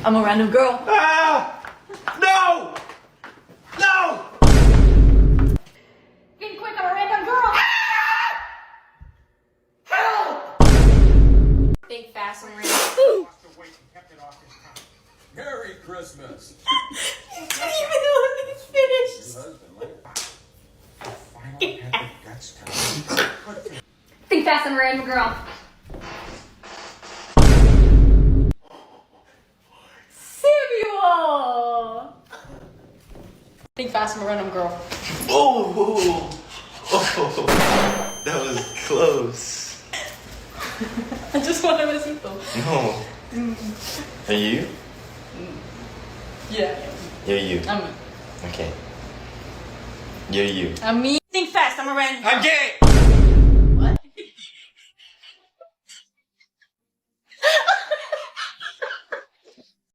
I'm a random girl. Ah! No! No! Think quick, I'm a random girl. Help! Think fast, I'm a random. Merry Christmas. You didn't even know it was finished. Think fast, I'm a random girl. Samuel! Think fast, I'm a random girl. Oh, that was close. I just want a besito. No. Are you? Yeah. You're you. I'm me. Okay. You're you. I'm me. Think fast, I'm a random. I'm gay!